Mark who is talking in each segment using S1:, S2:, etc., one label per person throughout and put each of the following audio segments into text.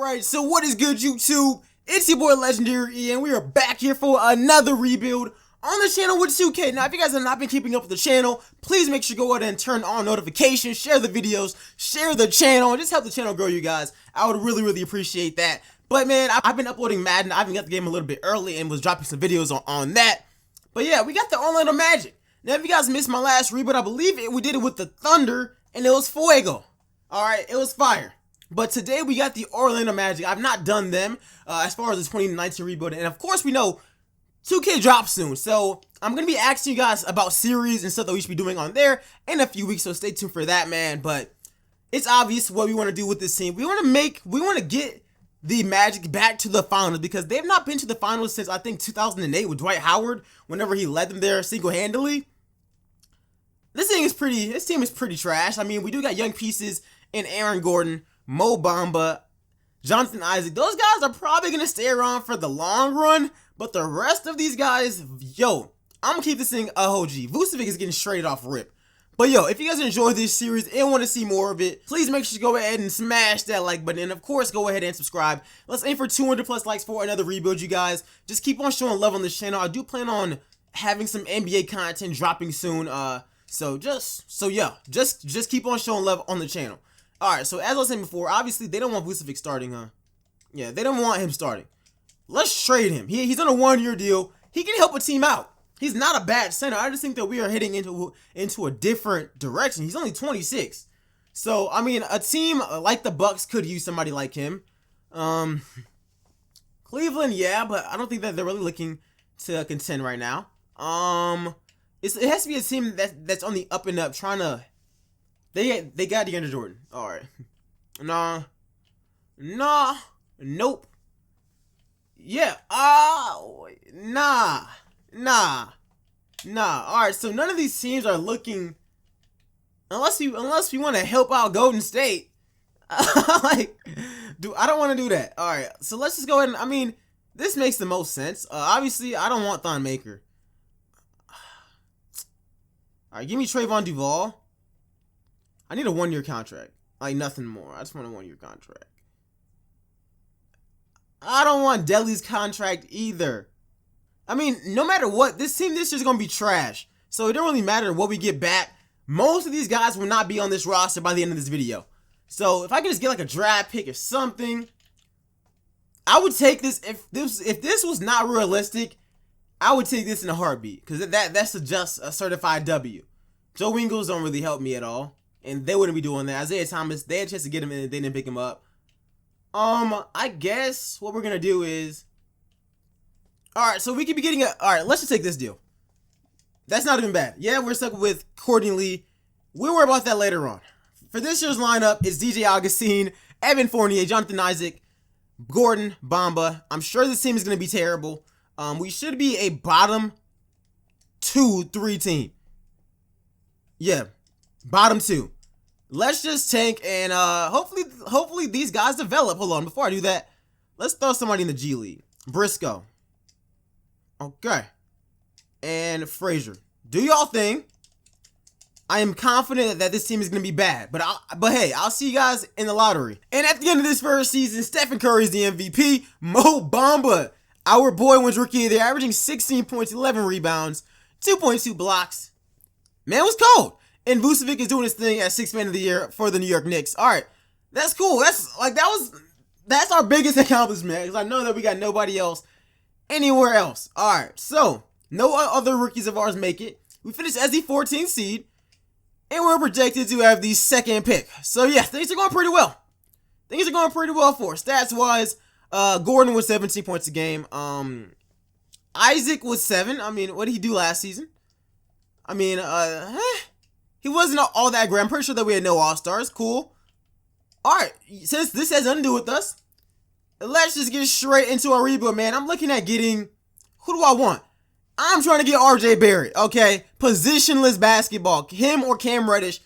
S1: Alright, so what is good, YouTube? It's your boy LegendaryEA, and we are back here for another rebuild on the channel with 2K. Now, if you guys have not been keeping up with the channel, please make sure you go ahead and turn on notifications, share the videos, share the channel, and just help the channel grow, you guys. I would really appreciate that. But man, I've been uploading Madden. I even got the game a little bit early and was dropping some videos on that. But yeah, we got the Orlando Magic. Now, if you guys missed my last rebuild, I believe we did it with the Thunder, and it was fuego. Alright, it was fire. But today we got the Orlando Magic. I've not done them as far as the 2019 rebuild. And of course we know 2K drops soon. So I'm going to be asking you guys about series and stuff that we should be doing on there in a few weeks. So stay tuned for that, man. But it's obvious what we want to do with this team. We want to get the Magic back to the finals because they've not been to the finals since I think 2008 with Dwight Howard whenever he led them there single-handedly. This team is pretty trash. I mean, we do got young pieces in Aaron Gordon, Mo Bamba, Jonathan Issac. Those guys are probably going to stay around for the long run, but the rest of these guys, yo, I'm going to keep this thing a OG. Vucevic is getting straight off rip. But yo, if you guys enjoyed this series and want to see more of it, please make sure to go ahead and smash that like button. And of course, go ahead and subscribe. Let's aim for 200 plus likes for another rebuild, you guys. Just keep on showing love on this channel. I do plan on having some NBA content dropping soon. So just keep on showing love on the channel. Alright, so as I was saying before, obviously they don't want Vucevic starting, huh? Yeah, they don't want him starting. Let's trade him. He's on a one-year deal. He can help a team out. He's not a bad center. I just think that we are heading into a different direction. He's only 26. So, I mean, a team like the Bucks could use somebody like him. Cleveland, yeah, but I don't think that they're really looking to contend right now. It has to be a team that's on the up and up, trying to... They got DeAndre Jordan. Alright. Nah. Nope. Yeah. Nah. Alright, so none of these teams are looking... Unless we want to help out Golden State. I don't want to do that. Alright, so let's just go ahead and... I mean, this makes the most sense. Obviously, I don't want Thon Maker. Alright, give me Trayvon Duval. I need a one-year contract. Like, nothing more. I just want a one-year contract. I don't want Dele's contract either. I mean, no matter what, this team this year is going to be trash. So it don't really matter what we get back. Most of these guys will not be on this roster by the end of this video. So if I could just get like a draft pick or something, I would take this. If this was not realistic, I would take this in a heartbeat. Because that's just a certified W. Joe Ingles don't really help me at all. And they wouldn't be doing that. Isaiah Thomas, they had a chance to get him and they didn't pick him up. I guess what we're going to do is... Alright, so we could be getting a... Alright, let's just take this deal. That's not even bad. Yeah, we're stuck with Courtney Lee. We'll worry about that later on. For this year's lineup, it's DJ Augustine, Evan Fournier, Jonathan Issac, Gordon, Bamba. I'm sure this team is going to be terrible. We should be a bottom 2-3 team. Yeah, bottom 2. Let's just tank and hopefully these guys develop. Hold on, before I do that, let's throw somebody in the G League. Briscoe. Okay. And Frazier. Do y'all thing. I am confident that this team is going to be bad. But hey, I'll see you guys in the lottery. And at the end of this first season, Stephen Curry is the MVP. Mo Bamba, our boy, wins Rookie of the Year, averaging 16 points, 11 rebounds, 2.2 blocks. Man, it was cold. And Vucevic is doing his thing as 6th man of the year for the New York Knicks. All right, that's cool. That's our biggest accomplishment because I know that we got nobody else anywhere else. All right, so no other rookies of ours make it. We finished as the 14th seed, and we're projected to have the 2nd pick. So yeah, things are going pretty well. Things are going pretty well for us. Stats wise, Gordon was 17 points a game. Isaac was 7. I mean, what did he do last season? I mean, he wasn't all that great. I'm pretty sure that we had no All-Stars. Cool. Alright, since this has nothing to do with us, let's just get straight into our rebuild, man. I'm looking at getting... Who do I want? I'm trying to get RJ Barrett, okay? Positionless basketball. Him or Cam Reddish.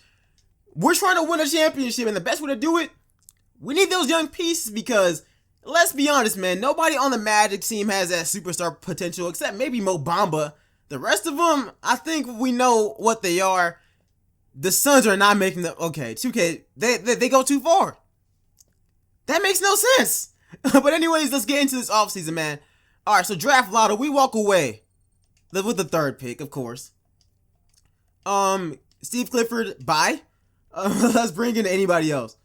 S1: We're trying to win a championship, and the best way to do it, we need those young pieces because, let's be honest, man, nobody on the Magic team has that superstar potential except maybe Mo Bamba. The rest of them, I think we know what they are. The Suns are not making the... Okay, 2K, they go too far. That makes no sense. But anyways, let's get into this offseason, man. All right, so draft lotto, we walk away with the 3rd pick, of course. Steve Clifford, bye. Let's bring in anybody else.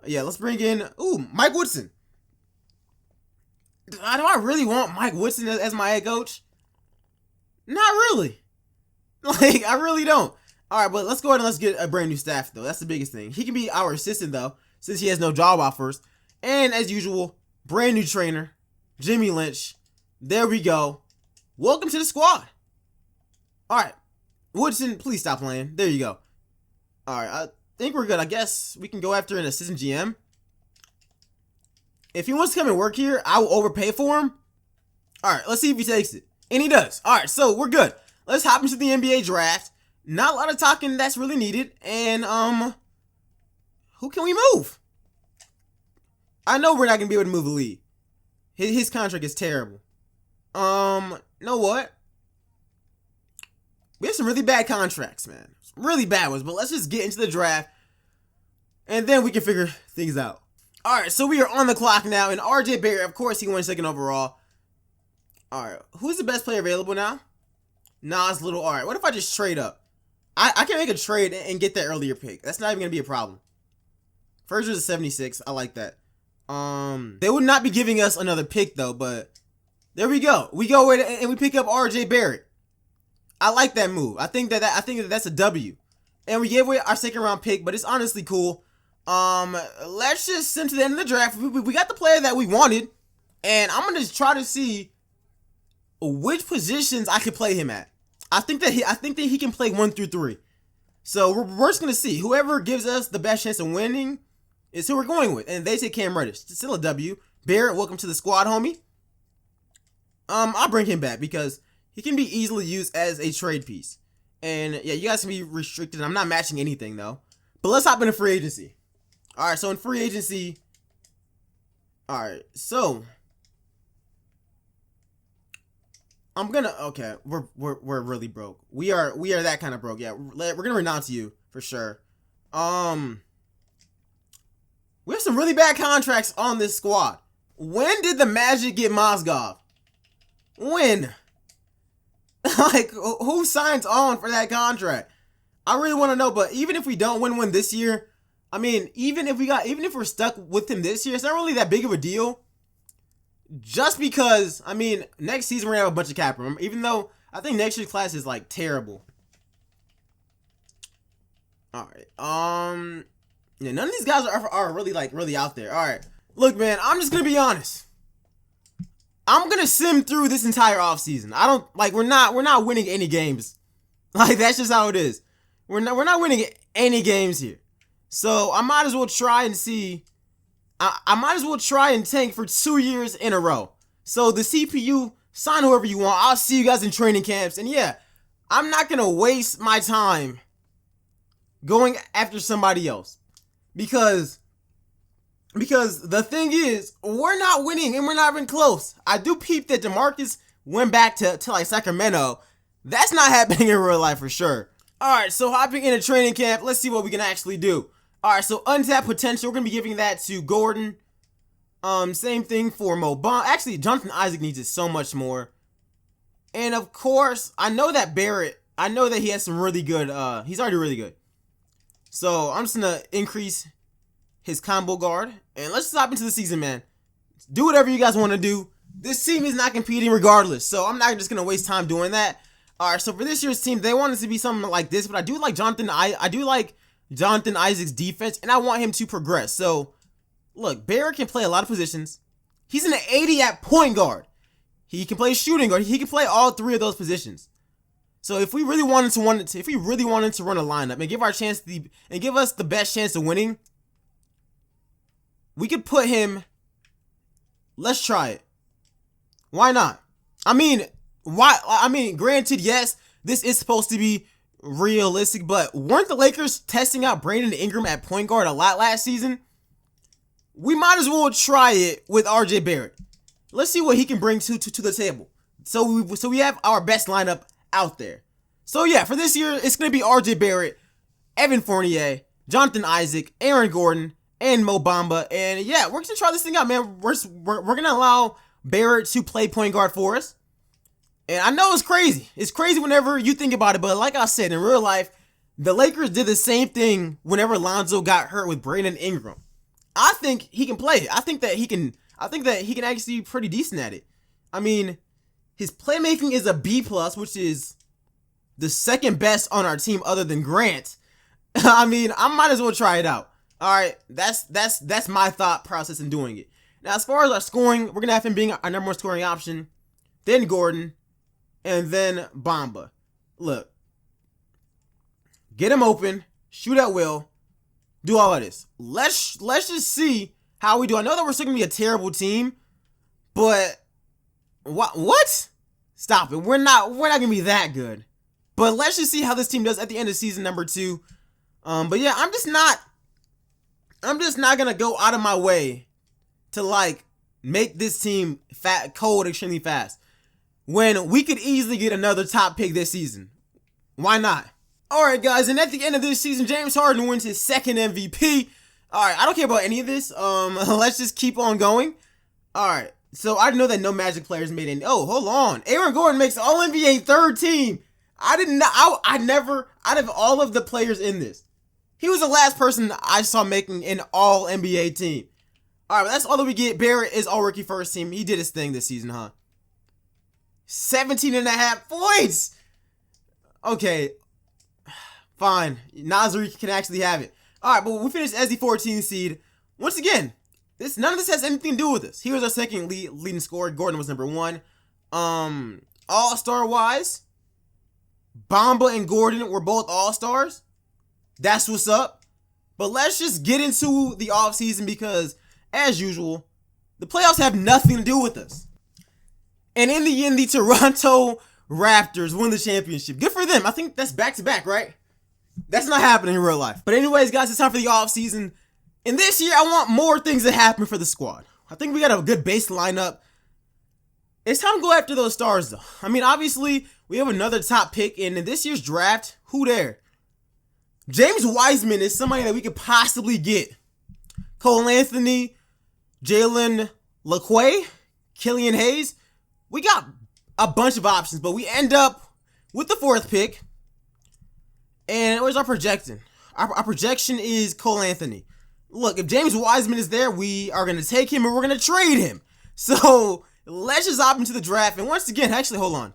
S1: Yeah, let's bring in, Mike Woodson. Do I really want Mike Woodson as my head coach? Not really. Like, I really don't. All right, but let's go ahead and let's get a brand new staff, though. That's the biggest thing. He can be our assistant, though, since he has no job offers. And as usual, brand new trainer, Jimmy Lynch. There we go. Welcome to the squad. All right. Woodson, please stop playing. There you go. All right, I think we're good. I guess we can go after an assistant GM. If he wants to come and work here, I will overpay for him. All right, let's see if he takes it. And he does. All right, so we're good. Let's hop into the NBA draft. Not a lot of talking that's really needed. And, who can we move? I know we're not going to be able to move the lead. His contract is terrible. You know what? We have some really bad contracts, man. Some really bad ones. But let's just get into the draft. And then we can figure things out. All right, so we are on the clock now. And RJ Barrett, of course, he went 2nd overall. All right, who's the best player available now? Nas Little. All right, what if I just trade up? I can make a trade and get that earlier pick. That's not even going to be a problem. First was a 76. I like that. They would not be giving us another pick, though, but there we go. We go in and we pick up RJ Barrett. I like that move. I think that's a W. And we gave away our 2nd round pick, but it's honestly cool. Let's just send to the end of the draft. We got the player that we wanted, and I'm gonna try to see which positions I could play him at. I think that he can play 1 through 3. So we're just gonna see. Whoever gives us the best chance of winning is who we're going with. And they say Cam Reddish. Still a W. Barrett, welcome to the squad, homie. I'll bring him back because he can be easily used as a trade piece. And yeah, you guys can be restricted. I'm not matching anything though. But let's hop into free agency. All right, so in free agency, all right, so we're really broke. We are that kind of broke. Yeah, we're gonna renounce you for sure. We have some really bad contracts on this squad. When did the Magic get Mozgov? When? Like, who signs on for that contract? I really want to know, but even if we don't win one this year, I mean, even if we're stuck with him this year, it's not really that big of a deal. Just because, I mean, next season we're going to have a bunch of cap room, even though I think next year's class is, like, terrible. Alright, yeah, none of these guys are really, like, really out there. Alright, look, man, I'm just going to be honest. I'm going to sim through this entire offseason. I don't, like, we're not winning any games. Like, that's just how it is. We're not winning any games here. So, I might as well try and see. I might as well try and tank for 2 years in a row. So, the CPU, sign whoever you want. I'll see you guys in training camps. And yeah, I'm not going to waste my time going after somebody else. Because the thing is, we're not winning and we're not even close. I do peep that DeMarcus went back to like Sacramento. That's not happening in real life for sure. Alright, so hopping into training camp, let's see what we can actually do. Alright, so untapped potential, we're going to be giving that to Gordon. Same thing for Mo Bamba. Actually, Jonathan Issac needs it so much more. And of course, I know that Barrett, I know that he has some really good, he's already really good. So I'm just going to increase his combo guard. And let's just hop into the season, man. Do whatever you guys want to do. This team is not competing regardless. So I'm not just going to waste time doing that. Alright, so for this year's team, they want it to be something like this. But I do like Jonathan Isaac's defense. And I want him to progress. So, look, Barrett can play a lot of positions. He's an 80 at point guard. He can play shooting guard. He can play all 3 of those positions. So if we really wanted to run a lineup and give us the best chance of winning, we could put him. Let's try it. Why not? I mean, granted, yes, this is supposed to be realistic, but weren't the Lakers testing out Brandon Ingram at point guard a lot last season? We might as well try it with RJ Barrett. Let's see what he can bring to the table. So we have our best lineup out there. So yeah, for this year, it's going to be RJ Barrett, Evan Fournier, Jonathan Isaac, Aaron Gordon, and Mo Bamba. And yeah, we're gonna try this thing out, man. We're gonna allow Barrett to play point guard for us. And I know it's crazy. It's crazy whenever you think about it, but like I said, in real life, the Lakers did the same thing whenever Lonzo got hurt with Brandon Ingram. I think he can play. I think that he can actually be pretty decent at it. I mean, his playmaking is a B+, which is the second best on our team other than Grant. I mean, I might as well try it out. All right, that's my thought process in doing it. Now, as far as our scoring, we're gonna have him being our number one scoring option, then Gordon, and then Bamba. Look, get him open, shoot at will, do all of this. Let's just see how we do. I know that we're still gonna be a terrible team, but what? Stop it. We're not gonna be that good. But let's just see how this team does at the end of season number 2. But yeah, I'm just not gonna go out of my way to like make this team cold extremely fast when we could easily get another top pick this season. Why not? Alright guys, and at the end of this season, James Harden wins his second MVP. Alright, I don't care about any of this. Let's just keep on going. Alright, so I know that no Magic players made any. Oh, hold on. Aaron Gordon makes All-NBA third team. I never, out of all of the players in this, he was the last person I saw making an All-NBA team. Alright, that's all that we get. Barrett is All-Rookie first team. He did his thing this season, huh? 17.5 points! Okay. Fine. Nasri can actually have it. Alright, but we finished as the 14th seed. Once again, none of this has anything to do with us. He was our second leading scorer. Gordon was number 1. All-Star wise, Bamba and Gordon were both All-Stars. That's what's up. But let's just get into the offseason because, as usual, the playoffs have nothing to do with us. And in the end, the Toronto Raptors won the championship. Good for them. I think that's back-to-back, right? That's not happening in real life. But anyways, guys, it's time for the offseason. And this year, I want more things to happen for the squad. I think we got a good base lineup. It's time to go after those stars, though. I mean, obviously, we have another top pick. And in this year's draft, who there? James Wiseman is somebody that we could possibly get. Cole Anthony, Jalen LeQuay, Killian Hayes. We got a bunch of options, but we end up with the 4th pick. And where's our projection? Our projection is Cole Anthony. Look, if James Wiseman is there, we are going to take him and we're going to trade him. So let's just hop into the draft. And once again, actually, hold on.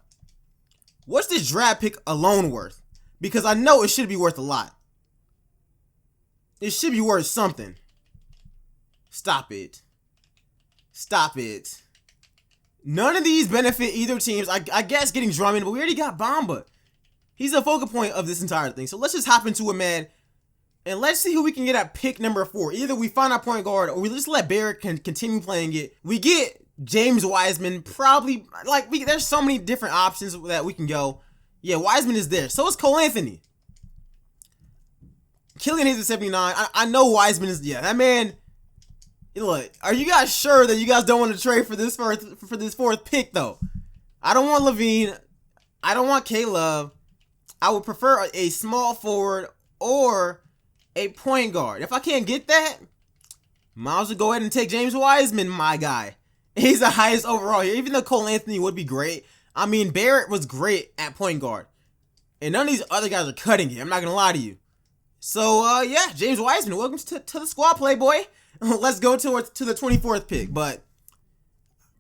S1: What's this draft pick alone worth? Because I know it should be worth a lot. It should be worth something. Stop it. Stop it. None of these benefit either teams. I guess getting Drummond, but we already got Bamba. He's the focal point of this entire thing. So let's just hop into it, man. And let's see who we can get at pick number 4. Either we find our point guard or we just let Barrett continue playing it. We get James Wiseman. Probably, like, there's so many different options that we can go. Yeah, Wiseman is there. So is Cole Anthony. Killian Hayes at 79. I know Wiseman is, yeah, that man. Look, are you guys sure that you guys don't want to trade for this 4th pick, though? I don't want Levine. I don't want K-Love. I would prefer a small forward or a point guard. If I can't get that, might as well go ahead and take James Wiseman, my guy. He's the highest overall here, even though Cole Anthony would be great. I mean, Barrett was great at point guard. And none of these other guys are cutting it. I'm not going to lie to you. So, yeah, James Wiseman, welcome to the squad, playboy. Let's go to the 24th pick. But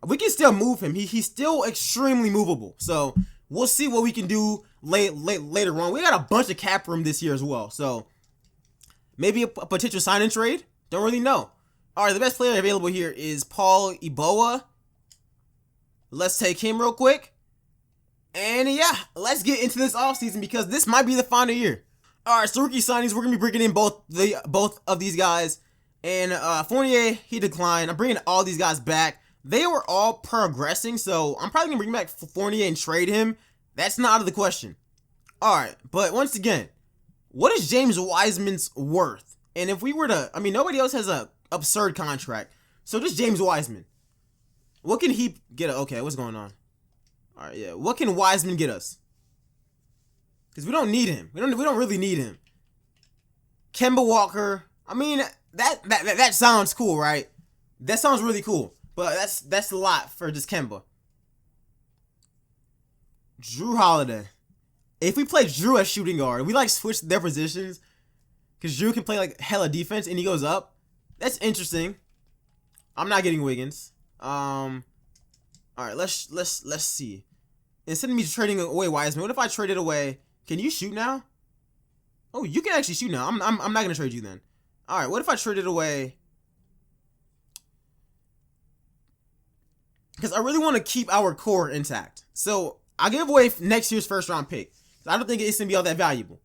S1: we can still move him. He's still extremely movable. So, we'll see what we can do later on. We got a bunch of cap room this year as well. So, maybe a potential sign and trade. Don't really know. All right, the best player available here is Paul Iboa. Let's take him real quick. And yeah, let's get into this offseason because this might be the final year. All right, so rookie signings, we're going to be bringing in both of these guys. And Fournier, he declined. I'm bringing all these guys back. They were all progressing, so I'm probably going to bring back Fournier and trade him. That's not out of the question. All right, but once again, what is James Wiseman's worth? And if we were to, I mean, nobody else has a absurd contract. So just James Wiseman. What can he get? Okay, what's going on? All right, yeah. What can Wiseman get us? Because we don't need him. We don't really need him. Kemba Walker. I mean, That sounds cool, right? That sounds really cool. But that's a lot for just Kemba. Drew Holiday. If we play Drew as shooting guard, we like switch their positions because Drew can play like hella defense and he goes up. That's interesting. I'm not getting Wiggins. All right, let's see. Instead of me trading away Wiseman, what if I traded away? Can you shoot now? Oh, you can actually shoot now. I'm not gonna trade you then. All right, what if I traded away? Because I really want to keep our core intact. So I'll give away next year's first round pick. I don't think it's gonna be all that valuable.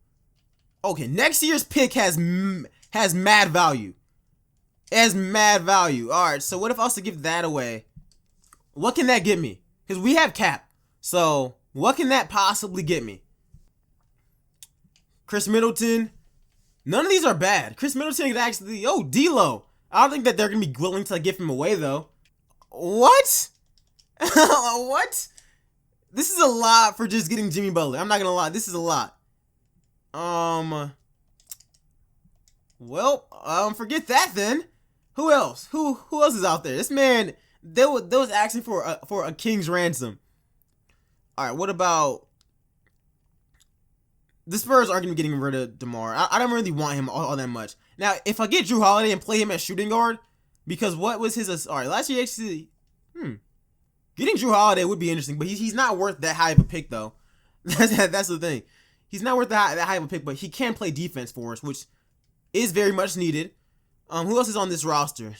S1: Okay, next year's pick has mad value. It has mad value. All right, so what if I was to give that away? What can that get me? Because we have cap. So what can that possibly get me? Chris Middleton. None of these are bad. Chris Middleton could actually, D'Lo. I don't think that they're gonna be willing to give him away though. What? What? This is a lot for just getting Jimmy Butler. I'm not gonna lie. This is a lot. Forget that then. Who else? Who else is out there? This man, they was asking for a king's ransom. All right, what about the Spurs aren't gonna be getting rid of DeMar. I don't really want him all that much. Now, if I get Drew Holiday and play him as shooting guard, because what was his? All right, last year actually, getting Drew Holiday would be interesting, but he's not worth that high of a pick though. That's the thing. He's not worth that high of a pick, but he can play defense for us, which is very much needed. Who else is on this roster?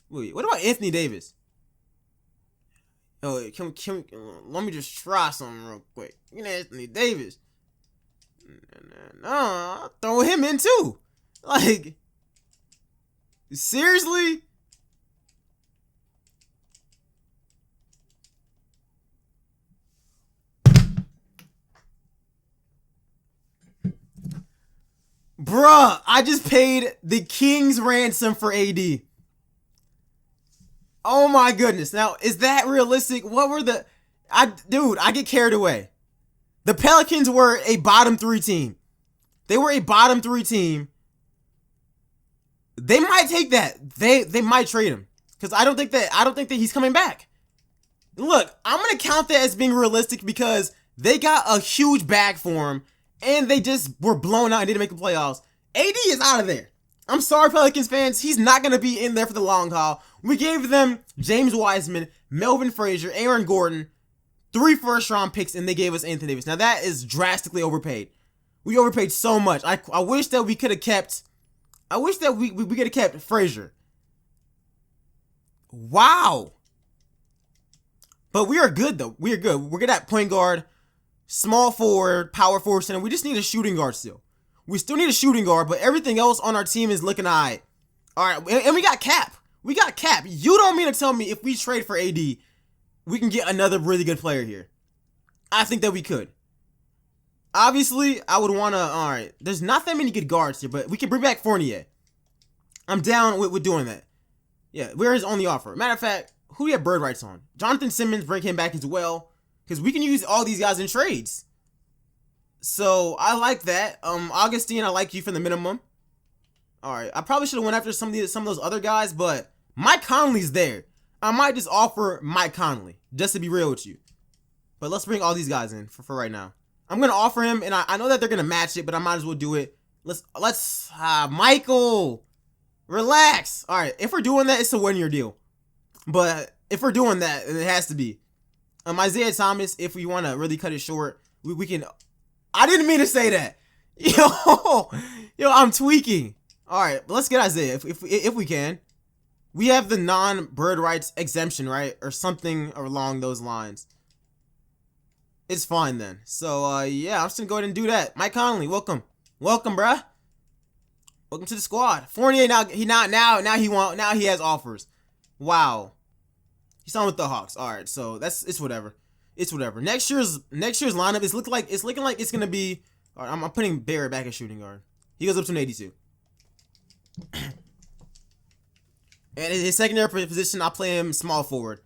S1: Wait, what about Anthony Davis? Oh, let me just try something real quick. You know, Anthony Davis. No, I'll throw him in too. Like, seriously? Bruh, I just paid the king's ransom for AD. Oh my goodness. Now, is that realistic? What were the... Dude, I get carried away. The Pelicans were a bottom 3 team. They were a bottom 3 team. They might take that. They might trade him. Because I don't think that he's coming back. Look, I'm going to count that as being realistic because they got a huge bag for him. And they just were blown out and didn't make the playoffs. AD is out of there. I'm sorry, Pelicans fans. He's not going to be in there for the long haul. We gave them James Wiseman, Melvin Frazier, Aaron Gordon, 3 first-round picks, and they gave us Anthony Davis. Now, that is drastically overpaid. We overpaid so much. I wish that we could have kept... I wish that we could have kept Frazier. Wow. But we are good, though. We are good. We're good at point guard. Small forward, power forward, center. We just need a shooting guard still. We still need a shooting guard, but everything else on our team is looking all right. All right, and we got cap. We got cap. You don't mean to tell me if we trade for AD, we can get another really good player here. I think that we could. Obviously, I would want to, all right, there's not that many good guards here, but we can bring back Fournier. I'm down with doing that. Yeah, where is on the offer? Matter of fact, who do we have bird rights on? Jonathan Simmons, bring him back as well. Because we can use all these guys in trades. So, I like that. Augustine, I like you for the minimum. Alright, I probably should have went after some of those other guys, but Mike Conley's there. I might just offer Mike Conley, just to be real with you. But let's bring all these guys in for right now. I'm going to offer him, and I know that they're going to match it, but I might as well do it. Michael, relax. Alright, if we're doing that, it's a 1-year deal. But if we're doing that, it has to be. Isaiah Thomas, if we want to really cut it short, we can... I didn't mean to say that. Yo, I'm tweaking. All right, let's get Isaiah if we can. We have the non-bird rights exemption, right? Or something along those lines. It's fine then. So, yeah, I'm just going to go ahead and do that. Mike Conley, welcome. Welcome, bruh. Welcome to the squad. Fournier, now he has offers. Wow. He's on with the Hawks. All right, so it's whatever. It's whatever. Next year's lineup is looking like it's gonna be. All right, I'm putting Barrett back at shooting guard. He goes up to an 82. And in his secondary position, I'll play him small forward.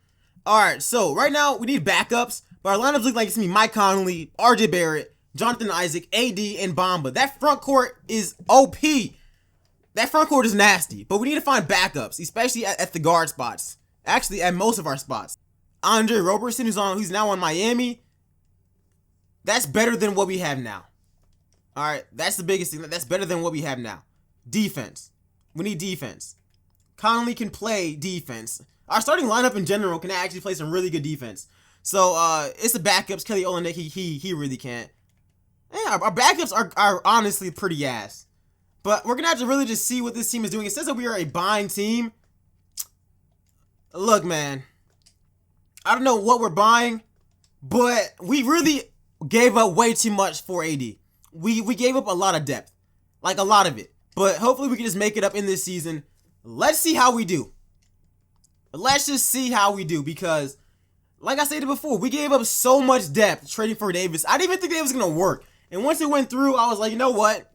S1: All right, so right now we need backups, but our lineups look like it's gonna be Mike Conley, RJ Barrett, Jonathan Isaac, AD, and Bamba. That front court is OP. That front court is nasty, but we need to find backups, especially at the guard spots. Actually, at most of our spots. Andre Roberson, who's now on Miami. That's better than what we have now. All right, that's the biggest thing. That's better than what we have now. Defense. We need defense. Conley can play defense. Our starting lineup in general can actually play some really good defense. So it's the backups. Kelly Olynyk, he really can't. Yeah, our backups are honestly pretty ass. But we're gonna have to really just see what this team is doing. It says that we are a buying team. Look, man, I don't know what we're buying, but we really gave up way too much for AD. We gave up a lot of depth, like a lot of it. But hopefully we can just make it up in this season. Let's see how we do. Let's just see how we do, because like I stated before, we gave up so much depth trading for Davis. I didn't even think it was going to work. And once it went through, I was like, you know what?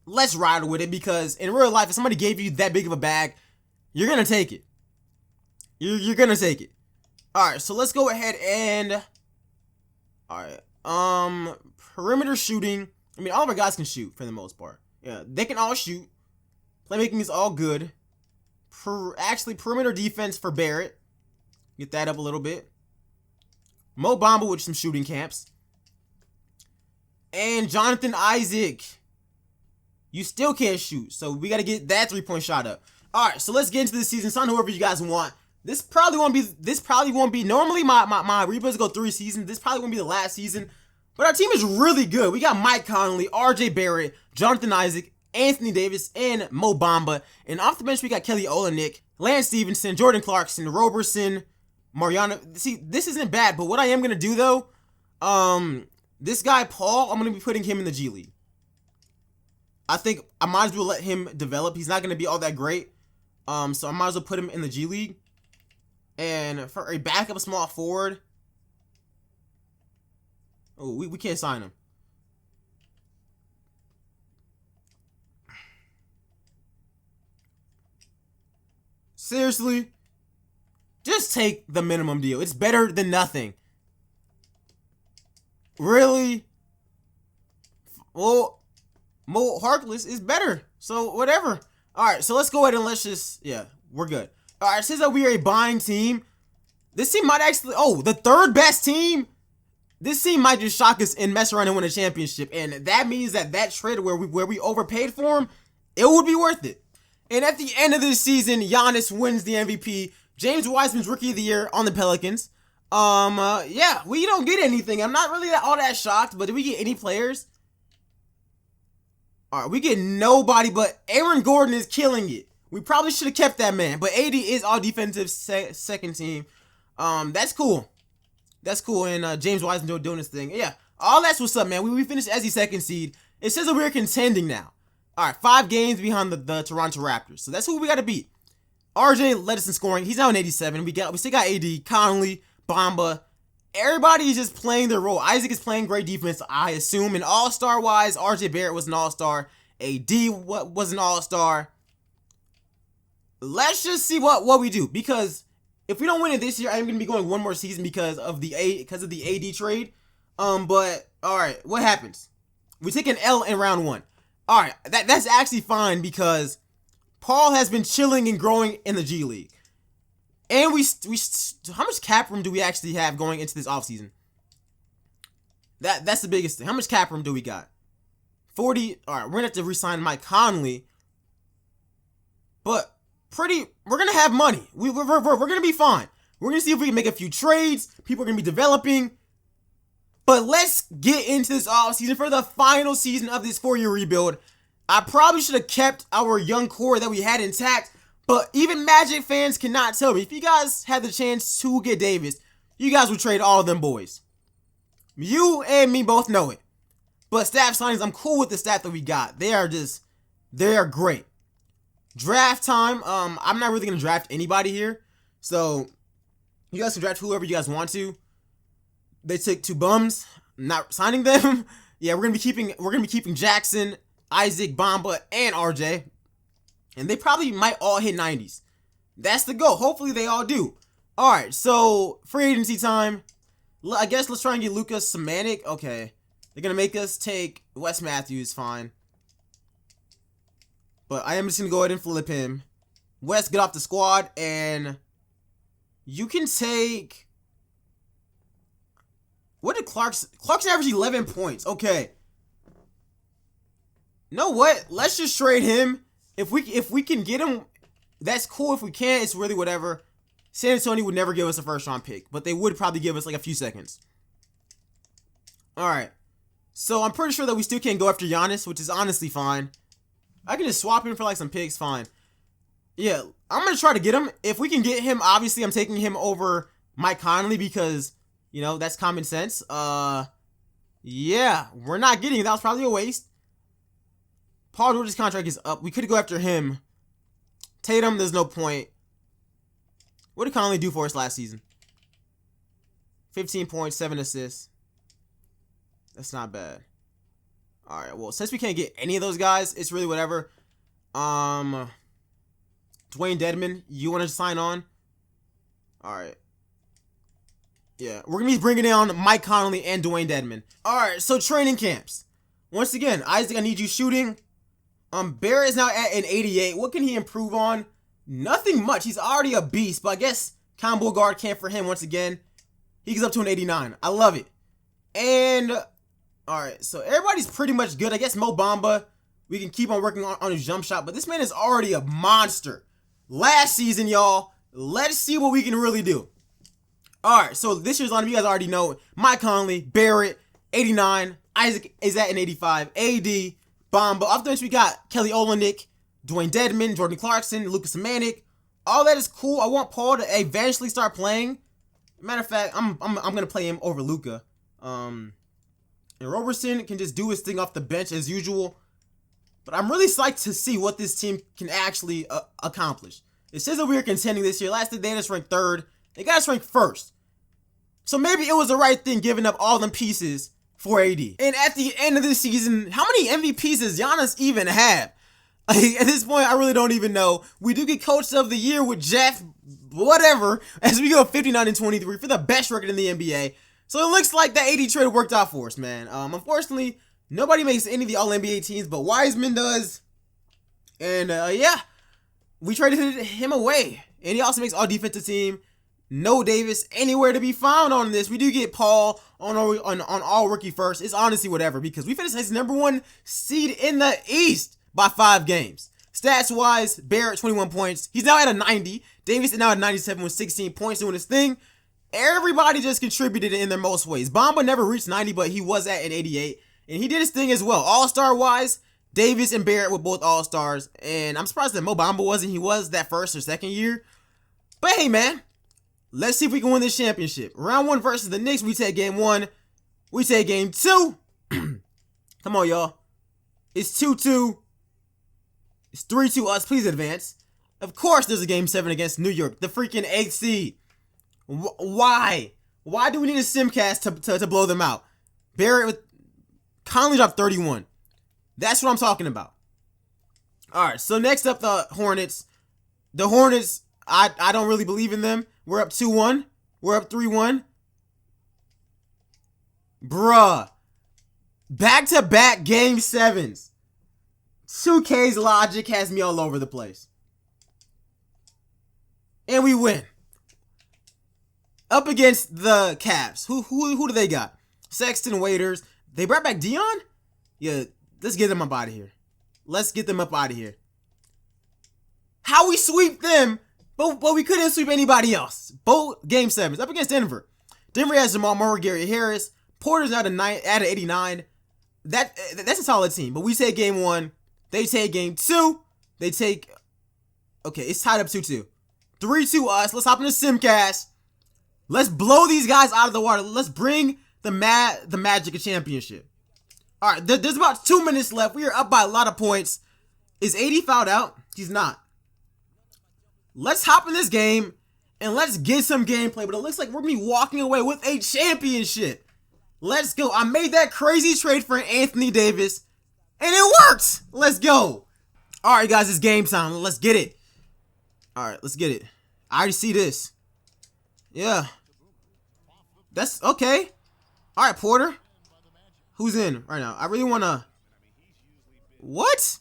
S1: Let's ride with it, because in real life, if somebody gave you that big of a bag, you're going to take it. You're going to take it. All right, so let's go ahead and... All right. Perimeter shooting. I mean, all of our guys can shoot for the most part. Yeah, they can all shoot. Playmaking is all good. Actually, perimeter defense for Barrett. Get that up a little bit. Mo Bamba with some shooting camps. And Jonathan Issac. You still can't shoot, so we got to get that 3-point shot up. All right, so let's get into the season. Sign whoever you guys want. This probably won't be. Normally my rebuilds go 3 seasons. This probably won't be the last season. But our team is really good. We got Mike Conley, RJ Barrett, Jonathan Issac, Anthony Davis, and Mo Bamba. And off the bench, we got Kelly Olynyk, Lance Stevenson, Jordan Clarkson, Roberson, Mariano. See, this isn't bad, but what I am going to do, though, this guy, Paul, I'm going to be putting him in the G League. I think I might as well let him develop. He's not going to be all that great. So I might as well put him in the G League. And for a backup small forward, oh, we can't sign him. Seriously? Just take the minimum deal. It's better than nothing. Really? Well, Mo Harkless is better. So, whatever. Alright, so let's go ahead and let's just... Yeah, we're good. Alright, it says that we are a buying team. This team might actually... Oh, the third best team? This team might just shock us and mess around and win a championship. And that means that trade where we overpaid for him, it would be worth it. And at the end of this season, Giannis wins the MVP. James Wiseman's Rookie of the Year on the Pelicans. Yeah, we don't get anything. I'm not really all that shocked, but did we get any players? All right, we get nobody, but Aaron Gordon is killing it. We probably should have kept that man, but AD is all defensive second team. That's cool. That's cool, and James Wiseman doing his thing. Yeah, all that's what's up, man. We finished as the second seed. It says that we're contending now. All right, 5 games behind the Toronto Raptors. So that's who we got to beat. RJ led us in scoring. He's now in 87. We still got AD, Conley, Bamba. Everybody is just playing their role. Isaac is playing great defense, I assume. And all-star wise, RJ Barrett was an all-star. AD was an all-star. Let's just see what we do, because if we don't win it this year, I'm gonna be going one more season because of the AD trade. But all right, what happens? We take an L in round 1. All right, that's actually fine, because Paul has been chilling and growing in the G League. And we how much cap room do we actually have going into this offseason? That's the biggest thing. How much cap room do we got? 40. All right, we're gonna have to re-sign Mike Conley. But we're gonna have money. We're gonna be fine. We're gonna see if we can make a few trades. People are gonna be developing. But let's get into this offseason for the final season of this 4-year rebuild. I probably should have kept our young core that we had intact, but even Magic fans cannot tell me. If you guys had the chance to get Davis, you guys would trade all of them boys. You and me both know it. But staff signings, I'm cool with the staff that we got. They are great. Draft time, I'm not really going to draft anybody here. So, you guys can draft whoever you guys want to. They took 2 bums, not signing them. Yeah, we're gonna be keeping Jackson, Isaac, Bamba, and RJ. And they probably might all hit 90s. That's the goal. Hopefully they all do. Alright, so free agency time. I guess let's try and get Lucas Semantic. Okay. They're gonna make us take Wes Matthews, fine. But I am just going to go ahead and flip him. West, get off the squad, and you can take... What did Clarkson average 11 points. Okay. Know what? Let's just trade him. If we can get him, that's cool. If we can't, it's really whatever. San Antonio would never give us a first round pick, but they would probably give us like a few seconds. Alright. So I'm pretty sure that we still can't go after Giannis, which is honestly fine. I can just swap him for like some picks, fine. Yeah, I'm going to try to get him. If we can get him, obviously I'm taking him over Mike Conley because, you know, that's common sense. Yeah, we're not getting it. That was probably a waste. Paul George's contract is up. We could go after him. Tatum, there's no point. What did Conley do for us last season? 15 points, 7 assists. That's not bad. Alright, well, since we can't get any of those guys, it's really whatever. Dwayne Dedmon, you want to sign on? Alright. Yeah, we're going to be bringing on Mike Conley and Dwayne Dedmon. Alright, so training camps. Once again, Isaac, I need you shooting. Barrett is now at an 88. What can he improve on? Nothing much. He's already a beast, but I guess combo guard camp for him once again. He gets up to an 89. I love it. And, alright, so everybody's pretty much good. I guess Mo Bamba, we can keep on working on his jump shot, but this man is already a monster. Last season, y'all, let's see what we can really do. Alright, so this year's lineup, you guys already know. Mike Conley, Barrett, 89. Isaac is at an 85. AD, Bamba. Off the bench, we got Kelly Olynyk, Dwayne Dedmon, Jordan Clarkson, Lucas Samanik. All that is cool. I want Paul to eventually start playing. Matter of fact, I'm gonna play him over Luka. And Roberson can just do his thing off the bench as usual. But I'm really psyched to see what this team can actually accomplish. It says that we are contending this year. Last year they had us ranked 3rd. They got us ranked 1st. So maybe it was the right thing giving up all them pieces for AD. And at the end of this season, how many MVPs does Giannis even have? Like, at this point, I really don't even know. We do get Coach of the Year with Jeff, whatever, as we go 59-23 for the best record in the NBA. So it looks like that AD trade worked out for us, man. Unfortunately, nobody makes any of the All-NBA teams, but Wiseman does. And, yeah, we traded him away. And he also makes All-Defensive Team. No Davis anywhere to be found on this. We do get Paul on all rookie first. It's honestly whatever because we finished as #1 seed in the East by 5 games. Stats wise, Barrett 21 points. He's now at a 90. Davis is now at 97 with 16 points doing his thing. Everybody just contributed in their most ways. Bamba never reached 90, but he was at an 88. And he did his thing as well. All-star wise, Davis and Barrett were both all-stars. And I'm surprised that Mo Bamba wasn't. He was that first or second year. But hey, man. Let's see if we can win this championship. Round 1 versus the Knicks. We take game 1. We take game 2. Come on, y'all. It's 2-2. It's 3-2 us. Please advance. Of course there's a game 7 against New York. The freaking 8th seed. Why? Why do we need a simcast to blow them out? Barrett with Conley dropped 31. That's what I'm talking about. Alright, so next up the Hornets. The Hornets, I don't really believe in them. We're up 2-1. We're up 3-1. Bruh. Back-to-back game 7s. 2K's logic has me all over the place. And we win. Up against the Cavs. Who do they got? Sexton, Waiters. They brought back Dion? Yeah, let's get them up out of here. Let's get them up out of here. How we sweep them, but we couldn't sweep anybody else. Both game 7s up against Denver. Denver has Jamal Murray, Gary Harris. Porter's now at an 89. That's a solid team. But we take game 1. They take game 2. They take... Okay, it's tied up 2-2. 3-2 us. Let's hop into Simcast. Let's blow these guys out of the water. Let's bring the Magic a championship. Alright, there's about 2 minutes left. We are up by a lot of points. Is AD fouled out? He's not. Let's hop in this game and let's get some gameplay. But it looks like we're going to be walking away with a championship. Let's go. I made that crazy trade for Anthony Davis. And it worked. Let's go. Alright, guys, it's game time. Let's get it. Alright, let's get it. I already see this. Yeah. That's okay. Alright, Porter. Who's in right now? I really want to... What?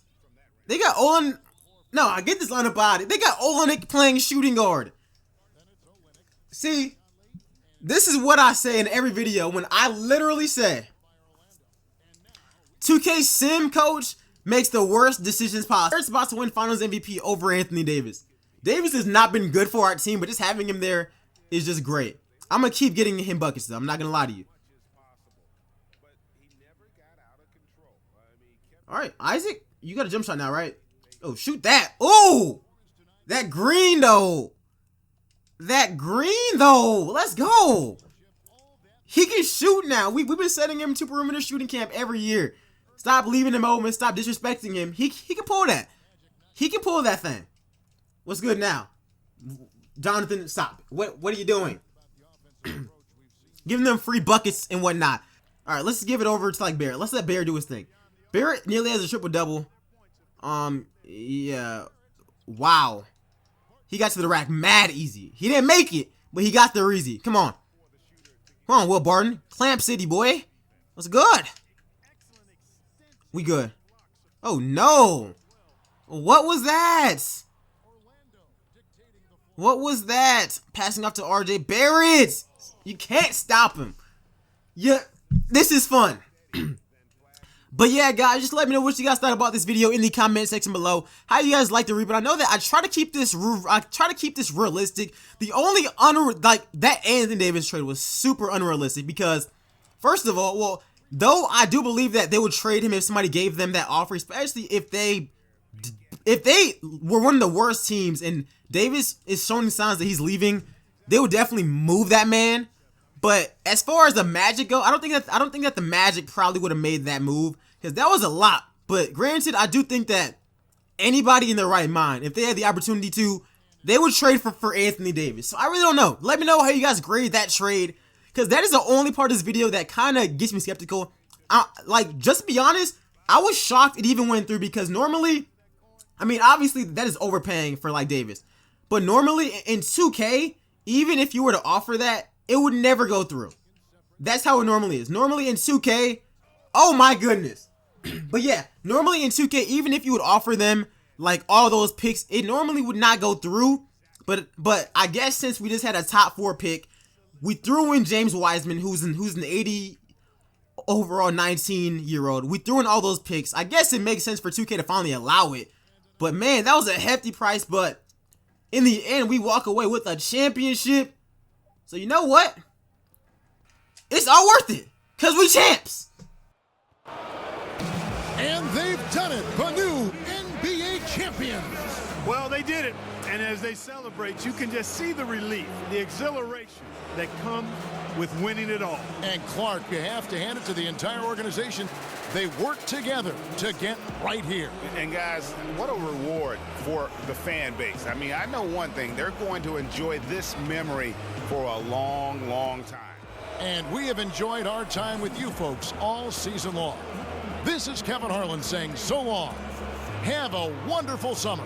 S1: They got Olan. No, I get this lineup out of it. They got Olenek playing shooting guard. See, this is what I say in every video when I literally say 2K Sim coach makes the worst decisions possible. They're about to win Finals MVP over Anthony Davis. Davis has not been good for our team, but just having him there is just great. I'm going to keep getting him buckets, though. I'm not going to lie to you. All right, Isaac, you got a jump shot now, right? Oh, shoot that. Oh, that green, though. That green, though. Let's go. He can shoot now. We've been setting him to perimeter shooting camp every year. Stop leaving him open. Stop disrespecting him. He can pull that. He can pull that thing. What's good now? Jonathan, stop. What are you doing? Giving them free buckets and whatnot. All right, let's give it over to like Barrett. Let's let Barrett do his thing. Barrett nearly has a triple-double. Yeah. Wow. He got to the rack mad easy. He didn't make it, but he got there easy. Come on. Come on, Will Barton. Clamp City, boy. What's good? We good. Oh, no. What was that? What was that? Passing off to RJ Barrett. You can't stop him. Yeah, this is fun. But yeah, guys, just let me know what you guys thought about this video in the comment section below. How you guys like the rebuild? I know that I try to keep this realistic. The only that Anthony Davis trade was super unrealistic because, first of all, well, though I do believe that they would trade him if somebody gave them that offer, especially if they were one of the worst teams and Davis is showing signs that he's leaving, they would definitely move that man. But as far as the Magic go, I don't think that the Magic probably would have made that move because that was a lot. But granted, I do think that anybody in their right mind, if they had the opportunity to, they would trade for Anthony Davis. So I really don't know. Let me know how you guys grade that trade because that is the only part of this video that kind of gets me skeptical. Just to be honest, I was shocked it even went through because normally, I mean, obviously that is overpaying for like Davis, but normally in 2K, even if you were to offer that, it would never go through. That's how it normally is. Normally in 2K, oh my goodness. But yeah, normally in 2K, even if you would offer them like all those picks, it normally would not go through. But I guess since we just had a top 4 pick, we threw in James Wiseman, who's an 80 overall 19-year-old. We threw in all those picks. I guess it makes sense for 2K to finally allow it. But man, that was a hefty price. But in the end, we walk away with a championship. So you know what? It's all worth it, because we champs.
S2: And they've done it, the new NBA champions.
S3: Well, they did it. And as they celebrate, you can just see the relief, the exhilaration that comes with winning it all.
S2: And Clark, you have to hand it to the entire organization. They work together to get right here.
S4: And guys, what a reward for the fan base. I mean, I know one thing. They're going to enjoy this memory for a long, long time.
S2: And we have enjoyed our time with you folks all season long. This is Kevin Harlan saying so long. Have a wonderful summer.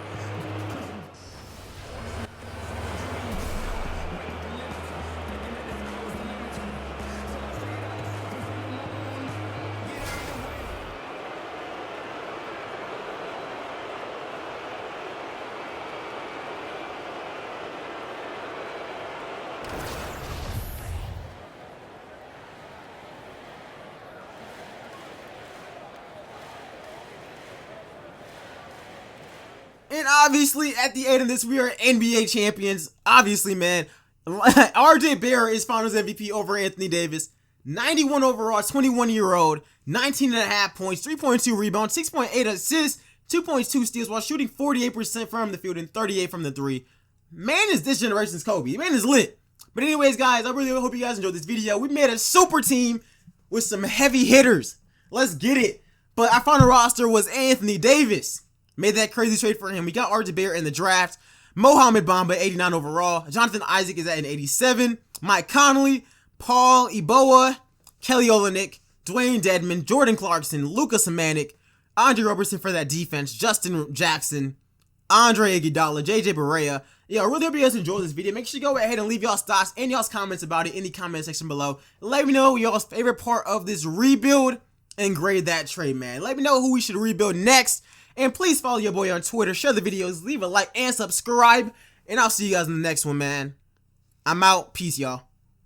S1: And obviously, at the end of this, we are NBA champions. Obviously, man. RJ Barrett is Finals MVP over Anthony Davis. 91 overall, 21-year-old, 19.5 points, 3.2 rebounds, 6.8 assists, 2.2 steals while shooting 48% from the field and 38 from the three. Man is this generation's Kobe. Man is lit. But anyways, guys, I really hope you guys enjoyed this video. We made a super team with some heavy hitters. Let's get it. But our final roster was Anthony Davis. Made that crazy trade for him. We got RJ Barrett in the draft. Mohamed Bamba, 89 overall. Jonathan Issac is at an 87. Mike Conley, Paul Eboa, Kelly Olynyk, Dwayne Dedmon, Jordan Clarkson, Luka Samanik, Andre Robertson for that defense, Justin Jackson, Andre Iguodala, JJ Barea. Yeah, I really hope you guys enjoyed this video. Make sure you go ahead and leave y'all's thoughts and y'all's comments about it in the comment section below. Let me know y'all's favorite part of this rebuild and grade that trade, man. Let me know who we should rebuild next. And please follow your boy on Twitter, share the videos, leave a like, and subscribe. And I'll see you guys in the next one, man. I'm out. Peace, y'all.